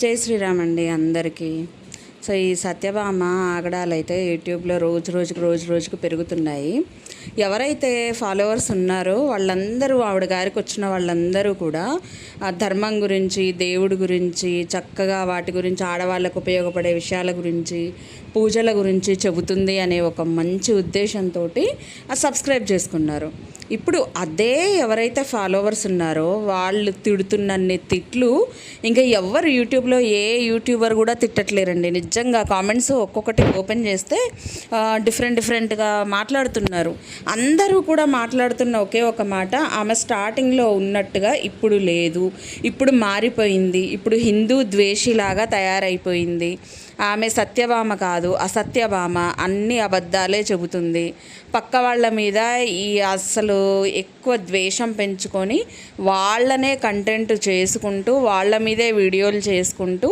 జై శ్రీరామ్ అండి అందరికీ. సో ఈ సత్యభామ ఆగడాలైతే యూట్యూబ్లో రోజుకు పెరుగుతున్నాయి. ఎవరైతే ఫాలోవర్స్ ఉన్నారో వాళ్ళందరూ, ఆవిడ గారికి వచ్చిన వాళ్ళందరూ కూడా ధర్మం గురించి, దేవుడి గురించి, చక్కగా వాటి గురించి, ఆడవాళ్ళకు ఉపయోగపడే విషయాల గురించి, పూజల గురించి చెబుతుంది అనే ఒక మంచి ఉద్దేశంతో సబ్స్క్రైబ్ చేసుకున్నారు. ఇప్పుడు అదే ఎవరైతే ఫాలోవర్స్ ఉన్నారో వాళ్ళు తిడుతున్నన్ని తిట్లు ఇంకా ఎవ్వరు యూట్యూబ్లో ఏ యూట్యూబర్ కూడా తిట్టట్లేరండి. నిజంగా కామెంట్స్ ఒక్కొక్కటి ఓపెన్ చేస్తే డిఫరెంట్గా మాట్లాడుతున్నారు. అందరూ కూడా మాట్లాడుతున్న ఒకే ఒక మాట, ఆమె స్టార్టింగ్లో ఉన్నట్టుగా ఇప్పుడు లేదు, ఇప్పుడు మారిపోయింది, ఇప్పుడు హిందూ ద్వేషిలాగా తయారైపోయింది, ఆమె సత్యభామ కాదు అసత్యభామ, అన్ని అబద్ధాలే చెబుతుంది, పక్క వాళ్ళ మీద ఈ అసలు ఎక్కువ ద్వేషం పెంచుకొని వాళ్ళనే కంటెంట్ చేసుకుంటూ వాళ్ళ మీదే వీడియోలు చేసుకుంటూ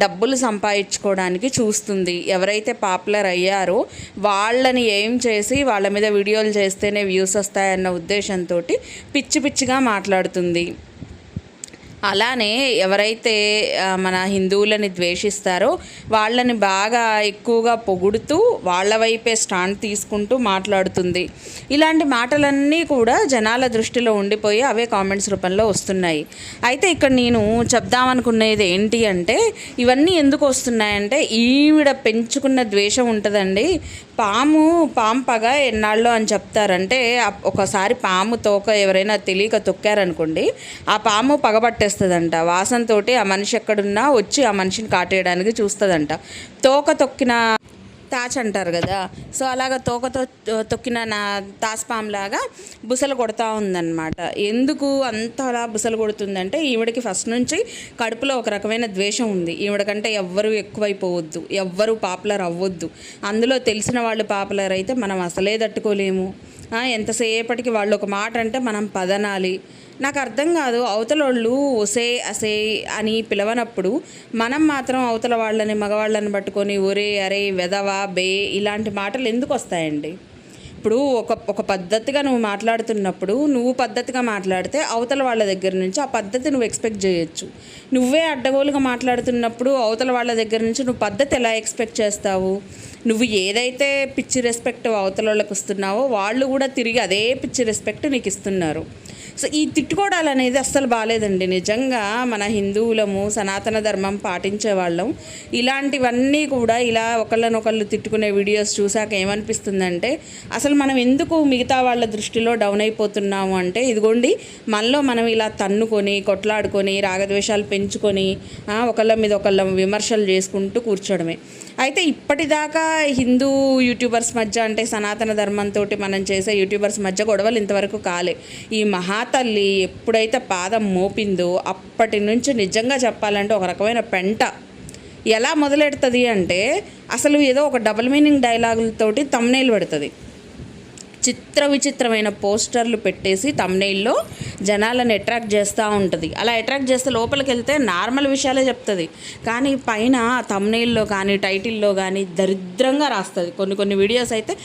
డబ్బులు సంపాదించుకోవడానికి చూస్తుంది. ఎవరైతే పాపులర్ అయ్యారో వాళ్ళని ఏం చేసి వాళ్ళ మీద వీడియోలు చేస్తేనే వ్యూస్ వస్తాయన్న ఉద్దేశంతో పిచ్చిగా మాట్లాడుతుంది. అలానే ఎవరైతే మన హిందువులని ద్వేషిస్తారో వాళ్ళని బాగా ఎక్కువగా పొగుడుతూ వాళ్ళ వైపే స్టాండ్ తీసుకుంటూ మాట్లాడుతుంది. ఇలాంటి మాటలన్నీ కూడా జనాల దృష్టిలో ఉండిపోయి అవే కామెంట్స్ రూపంలో వస్తున్నాయి. అయితే ఇక్కడ నేను చెప్దామనుకునేది ఏంటి అంటే, ఇవన్నీ ఎందుకు వస్తున్నాయంటే, ఈవిడ పెంచుకున్న ద్వేషం ఉంటుందండి. పాము పగ ఎన్నాళ్ళు అని చెప్తారంటే, ఒకసారి పాము తోక ఎవరైనా తెలియక తొక్కారనుకోండి, ఆ పాము పగబట్టేస్తుందంట. వాసనతోటి ఆ మనిషి ఎక్కడున్నా వచ్చి ఆ మనిషిని కాటేయడానికి చూస్తుందంట. తోక తొక్కిన తాచ్ అంటారు కదా, సో అలాగ తోకతో తొక్కిన తాస్పాంలాగా బుసలు కొడతా ఉందన్నమాట. ఎందుకు అంతలా బుసలు కొడుతుందంటే, ఈవిడకి ఫస్ట్ నుంచి కడుపులో ఒక రకమైన ద్వేషం ఉంది. ఈవిడకంటే ఎవ్వరూ ఎక్కువైపోవద్దు, ఎవ్వరూ పాపులర్ అవ్వద్దు. అందులో తెలిసిన వాళ్ళు పాపులర్ అయితే మనం అసలే తట్టుకోలేము. ఎంతసేపటికి వాళ్ళు ఒక మాట అంటే మనం పదనాలి. నాకు అర్థం కాదు, అవతల వాళ్ళు ఒసే అసే అని పిలవనప్పుడు మనం మాత్రం అవతల వాళ్ళని, మగవాళ్ళని పట్టుకొని ఒరే అరే వెదవా బే ఇలాంటి మాటలు ఎందుకు వస్తాయండి? ఇప్పుడు ఒక పద్ధతిగా నువ్వు మాట్లాడుతున్నప్పుడు, నువ్వు పద్ధతిగా మాట్లాడితే అవతల వాళ్ళ దగ్గర నుంచి ఆ పద్ధతి నువ్వు ఎక్స్పెక్ట్ చేయొచ్చు. నువ్వే అడ్డగోలుగా మాట్లాడుతున్నప్పుడు అవతల వాళ్ళ దగ్గర నుంచి నువ్వు పద్ధతి ఎలా ఎక్స్పెక్ట్ చేస్తావు? నువ్వు ఏదైతే పిచ్చి రెస్పెక్ట్ అవతల వాళ్ళకి ఇస్తున్నావో వాళ్ళు కూడా తిరిగి అదే పిచ్చి రెస్పెక్ట్ నీకు ఇస్తున్నారు. సో ఈ తిట్టుకోవడాలు అనేది అస్సలు బాగాలేదండి. నిజంగా మన హిందువులము, సనాతన ధర్మం పాటించే వాళ్ళం ఇలాంటివన్నీ కూడా ఇలా ఒకళ్ళనొకళ్ళు తిట్టుకునే వీడియోస్ చూసాక ఏమనిపిస్తుందంటే, అసలు మనం ఎందుకు మిగతా వాళ్ళ దృష్టిలో డౌన్ అయిపోతున్నాము అంటే, ఇదిగోండి మనలో మనం ఇలా తన్నుకొని, కొట్లాడుకొని, రాగద్వేషాలు పెంచుకొని ఒకళ్ళ మీద ఒకళ్ళ విమర్శలు చేసుకుంటూ కూర్చోడమే. అయితే ఇప్పటిదాకా హిందూ యూట్యూబర్స్ మధ్య, అంటే సనాతన ధర్మంతో మనం చేసే యూట్యూబర్స్ మధ్య గొడవలు ఇంతవరకు కాలే. ఈ మహాతల్లి ఎప్పుడైతే పాదం మోపిందో అప్పటి నుంచి నిజంగా చెప్పాలంటే ఒక రకమైన పెంట. ఎలా మొదలెడుతుంది అంటే, అసలు ఏదో ఒక డబుల్ మీనింగ్ డైలాగులతోటి థంబ్నెయిల్ పెడుతుంది. విచిత్రమైన పోస్టర్లు పెట్టేసి థంబ్నెయిల్లో జనాలను అట్రాక్ట్ చేస్తూ ఉంటుంది. అలా అట్రాక్ట్ చేస్తే లోపలికి వెళ్తే నార్మల్ విషయాలే చెప్తుంది, కానీ పైన థంబ్నెయిల్లో కానీ టైటిల్లో కానీ దరిద్రంగా రాస్తుంది. కొన్ని వీడియోస్ అయితే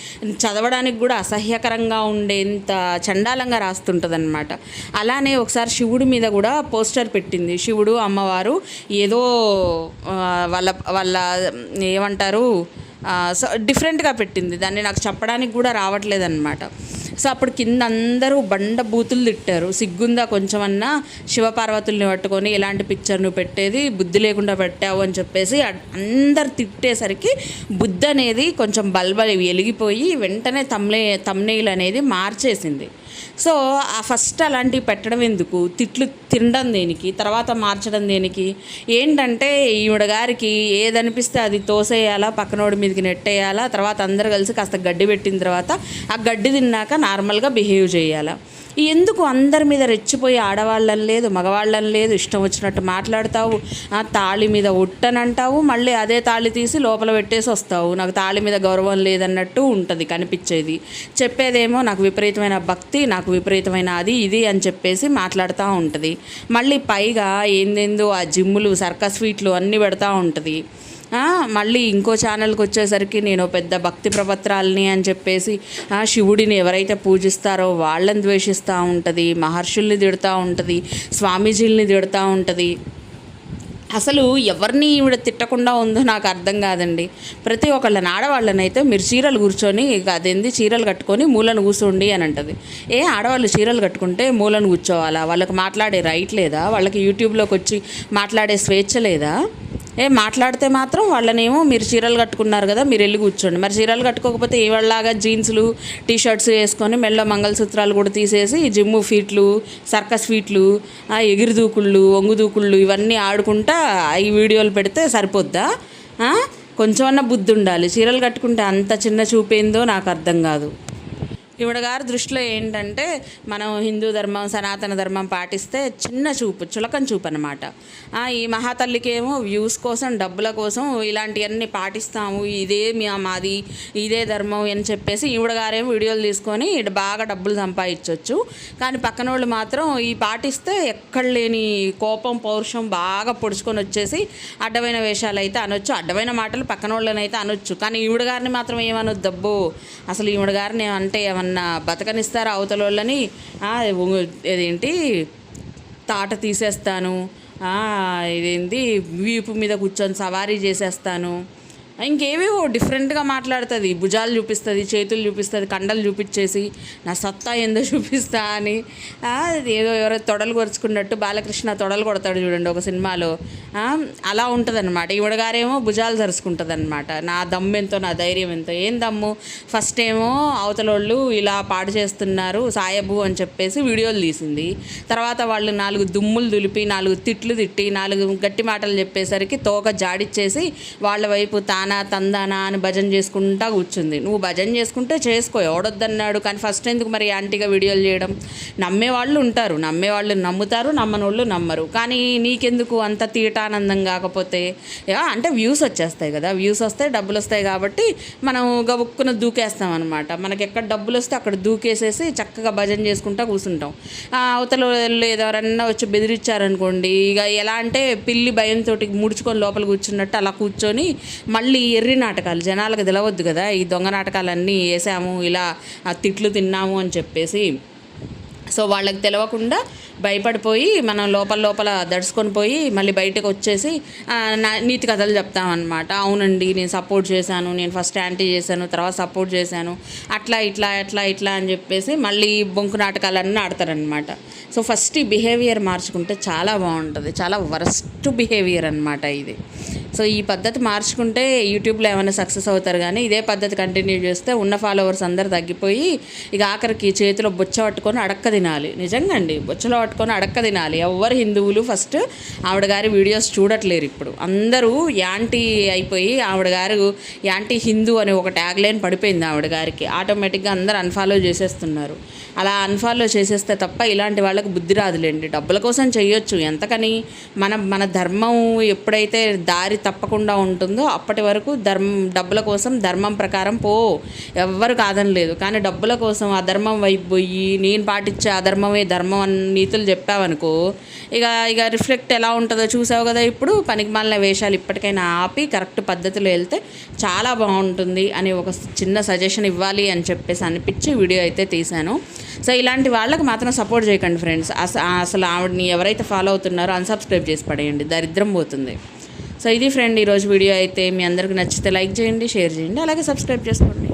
చదవడానికి కూడా అసహ్యకరంగా ఉండేంత చండాలంగా రాస్తుంటుంది అనమాట. అలానే ఒకసారి శివుడి మీద కూడా పోస్టర్ పెట్టింది. శివుడు అమ్మవారు ఏదో వాళ్ళ ఏమంటారు, సో డిఫరెంట్గా పెట్టింది. దాన్ని నాకు చెప్పడానికి కూడా రావట్లేదన్నమాట. సో అప్పుడు కింద అందరూ బండ బూతులు తిట్టారు. సిగ్గుందా కొంచెమన్నా శివపార్వతుల్ని పట్టుకొని ఇలాంటి పిక్చర్ నువ్వు పెట్టేది, బుద్ధి లేకుండా పెట్టావు అని చెప్పేసి అందరు తిట్టేసరికి బుద్ధి అనేది కొంచెం వెలిగిపోయి వెంటనే థంబ్నెయిల్ అనేది మార్చేసింది. సో ఆ ఫస్ట్ అలాంటివి పెట్టడం ఎందుకు, తిట్లు తినడం దేనికి, తర్వాత మార్చడం దేనికి? ఏంటంటే ఈవిడ గారికి ఏదనిపిస్తే అది తోసేయాలా, పక్కనోడి మీదకి నెట్టేయాలా, తర్వాత అందరు కలిసి కాస్త గడ్డి పెట్టిన తర్వాత ఆ గడ్డి తిన్నాక నార్మల్గా బిహేవ్ చేయాలా? ఎందుకు అందరి మీద రెచ్చిపోయి ఆడవాళ్ళని లేదు, మగవాళ్ళని లేదు, ఇష్టం వచ్చినట్టు మాట్లాడతావు, తాళి మీద ఒట్టనంటావు, మళ్ళీ అదే తాళి తీసి లోపల పెట్టేసి వస్తావు. నాకు తాళి మీద గౌరవం లేదన్నట్టు ఉంటుంది కనిపించేది. చెప్పేదేమో నాకు విపరీతమైన భక్తి, నాకు విపరీతమైన అది ఇది అని చెప్పేసి మాట్లాడుతూ ఉంటుంది. మళ్ళీ పైగా ఏందేందో ఆ జిమ్ములు, సర్కస్ ఫీట్లు అన్నీ పెడతా ఉంటుంది. మళ్ళీ ఇంకో ఛానల్కి వచ్చేసరికి నేను పెద్ద భక్తి ప్రపత్రాలని అని చెప్పేసి శివుడిని ఎవరైతే పూజిస్తారో వాళ్ళని ద్వేషిస్తూ ఉంటుంది, మహర్షుల్ని తిడుతూ ఉంటుంది, స్వామీజీల్ని తిడుతూ ఉంటుంది. అసలు ఎవరిని ఈవిడ తిట్టకుండా ఉందో నాకు అర్థం కాదండి. ప్రతి ఒక్కళ్ళని ఆడవాళ్ళనైతే మీరు చీరలు కూర్చొని అదేంది చీరలు కట్టుకొని మూలను కూర్చోండి అని అంటది. ఆడవాళ్ళు చీరలు కట్టుకుంటే మూలను కూర్చోవాలా? వాళ్ళకి మాట్లాడే రైట్ లేదా? వాళ్ళకి యూట్యూబ్లోకి వచ్చి మాట్లాడే స్వేచ్ఛ లేదా? మాట్లాడితే మాత్రం వాళ్ళనేమో మీరు చీరలు కట్టుకున్నారు కదా, మీరు వెళ్ళి కూర్చోండి. మరి చీరలు కట్టుకోకపోతే ఇవాళలాగా జీన్సులు టీషర్ట్స్ వేసుకొని మెళ్ళ మంగళసూత్రాలు కూడా తీసేసి జిమ్ము ఫీట్లు, సర్కస్ ఫీట్లు, ఎగిరిదూకుళ్ళు, ఒంగుదూకుళ్ళు ఇవన్నీ ఆడుకుంటా ఈ వీడియోలు పెడితే సరిపోద్దా? కొంచెం అన్న బుద్ధి ఉండాలి. చీరలు కట్టుకుంటే అంత చిన్న చూపేందో నాకు అర్థం కాదు. ఈవిడ గారి దృష్టిలో ఏంటంటే మనం హిందూ ధర్మం సనాతన ధర్మం పాటిస్తే చిన్న చూపు, చులకన చూపు అనమాట. ఈ మహాతల్లికి ఏమో వ్యూస్ కోసం డబ్బుల కోసం ఇలాంటివన్నీ పాటిస్తాము, ఇదే మాది, ఇదే ధర్మం అని చెప్పేసి ఈవిడ గారేమో వీడియోలు తీసుకొని బాగా డబ్బులు సంపాదించవచ్చు. కానీ పక్కన వాళ్ళు మాత్రం ఈ పాటిస్తే ఎక్కడ లేని కోపం పౌరుషం బాగా పొడుచుకొని వచ్చేసి అడ్డమైన వేషాలు అయితే అనొచ్చు, అడ్డమైన మాటలు పక్కన వాళ్ళని అయితే అనొచ్చు. కానీ ఈవిడ గారిని మాత్రం ఏమనొద్దు. అబ్బో అసలు ఈవిడ గారిని అంటే బతకనిస్తారా అవతల వాళ్ళని? ఇదేంటి తాట తీసేస్తాను, ఇదేంటి వీపు మీద కూర్చొని సవారీ చేసేస్తాను, ఇంకేవేవో డిఫరెంట్గా మాట్లాడుతుంది. భుజాలు చూపిస్తుంది, చేతులు చూపిస్తుంది, కండలు చూపించేసి నా సత్తా ఏందో చూపిస్తా అని ఏదో ఎవరో తొడలు కొరుచుకున్నట్టు బాలకృష్ణ తొడలు కొడతాడు చూడండి ఒక సినిమాలో, అలా ఉంటుంది అనమాట. ఈవిడ గారేమో భుజాలు జరుచుకుంటుంది అనమాట. నా దమ్ము ఎంతో, నా ధైర్యం ఎంతో. ఏం దమ్ము? ఫస్ట్ ఏమో అవతలోళ్ళు ఇలా పాడు చేస్తున్నారు సాయబు అని చెప్పేసి వీడియోలు తీసింది. తర్వాత వాళ్ళు 4 దుమ్ములు దులిపి 4 తిట్లు తిట్టి 4 గట్టి మాటలు చెప్పేసరికి తోక జాడిచ్చేసి వాళ్ళ వైపు తందానా అని భజన చేసుకుంటా కూర్చుంది. నువ్వు భజన చేసుకుంటే చేసుకో, ఎవడొద్దన్నాడు. కానీ ఫస్ట్ ఎందుకు మరి యాంటీగా వీడియోలు చేయడం? నమ్మేవాళ్ళు ఉంటారు, నమ్మేవాళ్ళు నమ్ముతారు, నమ్మనోళ్ళు నమ్మరు. కానీ నీకెందుకు అంత తీటానందం? కాకపోతే అంటే వ్యూస్ వచ్చేస్తాయి కదా, వ్యూస్ వస్తాయి, డబ్బులు వస్తాయి కాబట్టి మనం గబుక్కున దూకేస్తాం అనమాట. మనకి ఎక్కడ డబ్బులు వస్తే అక్కడ దూకేసేసి చక్కగా భజన చేసుకుంటా కూర్చుంటాం. అవతల ఎవరన్నా వచ్చి బెదిరించారనుకోండి, ఇక ఎలా అంటే పిల్లి భయంతో ముడుచుకొని లోపల కూర్చున్నట్టు అలా కూర్చొని మళ్ళీ ఎర్రి నాటకాలు జనాలకు తెలవద్దు కదా, ఈ దొంగ నాటకాలన్నీ వేసాము, ఇలా తిట్లు తిన్నాము అని చెప్పేసి. సో వాళ్ళకి తెలవకుండా భయపడిపోయి మనం లోపల దడుచుకొని పోయి మళ్ళీ బయటకు వచ్చేసి నీతి కథలు చెప్తామన్నమాట. అవునండి నేను సపోర్ట్ చేశాను, నేను ఫస్ట్ యాంటీ చేశాను, తర్వాత సపోర్ట్ చేశాను, అట్లా ఇట్లా అని చెప్పేసి మళ్ళీ బొంకు నాటకాలన్నీ ఆడతారనమాట. సో ఫస్ట్ ఈ బిహేవియర్ మార్చుకుంటే చాలా బాగుంటుంది. చాలా వరస్ట్ బిహేవియర్ అనమాట ఇది. సో ఈ పద్ధతి మార్చుకుంటే యూట్యూబ్లో ఏమైనా సక్సెస్ అవుతారు. కానీ ఇదే పద్ధతి కంటిన్యూ చేస్తే ఉన్న ఫాలోవర్స్ అందరు తగ్గిపోయి ఇక ఆఖరికి చేతిలో బొచ్చ పట్టుకొని అడక్క తినాలి. నిజంగా అండి, బొచ్చలో పట్టుకొని అడక్క తినాలి. ఎవరు హిందువులు ఫస్ట్ ఆవిడ గారి వీడియోస్ చూడట్లేరు. ఇప్పుడు అందరూ యాంటీ అయిపోయి ఆవిడ గారు యాంటీ హిందూ అనే ఒక ట్యాగ్ లైన్ పడిపోయింది ఆవిడ గారికి. ఆటోమేటిక్గా అందరూ అన్ఫాలో చేసేస్తున్నారు. అలా అన్ఫాలో చేసేస్తే తప్ప ఇలాంటి వాళ్ళకి బుద్ధి రాదులేండి. డబ్బుల కోసం చేయొచ్చు ఎంతకని, మన ధర్మం ఎప్పుడైతే దారి తప్పకుండా ఉంటుందో అప్పటి వరకు డబ్బుల కోసం ధర్మం ప్రకారం ఎవ్వరు కాదనలేదు. కానీ డబ్బుల కోసం అధర్మం వైపు పోయి నేను పాటించే అధర్మమే ధర్మం అని నీతులు చెప్పావనుకో, ఇక రిఫ్లెక్ట్ ఎలా ఉంటుందో చూసావు కదా. ఇప్పుడు పనికిమాలిన వేషాలు ఇప్పటికైనా ఆపి కరెక్ట్ పద్ధతిలో వెళ్తే చాలా బాగుంటుంది అని ఒక చిన్న సజెషన్ ఇవ్వాలి అని చెప్పేసి అనిపించి వీడియో అయితే తీశాను. సో ఇలాంటి వాళ్ళకి మాత్రం సపోర్ట్ చేయకండి ఫ్రెండ్స్. అసలు ఆవిడని ఎవరైతే ఫాలో అవుతున్నారో అన్సబ్స్క్రైబ్ చేసి పడేయండి, దరిద్రం పోతుంది. సో ఇది ఫ్రెండ్ ఈరోజు వీడియో అయితే. మీ అందరికి నచ్చితే లైక్ చేయండి, షేర్ చేయండి, అలాగే సబ్స్క్రైబ్ చేసుకోండి.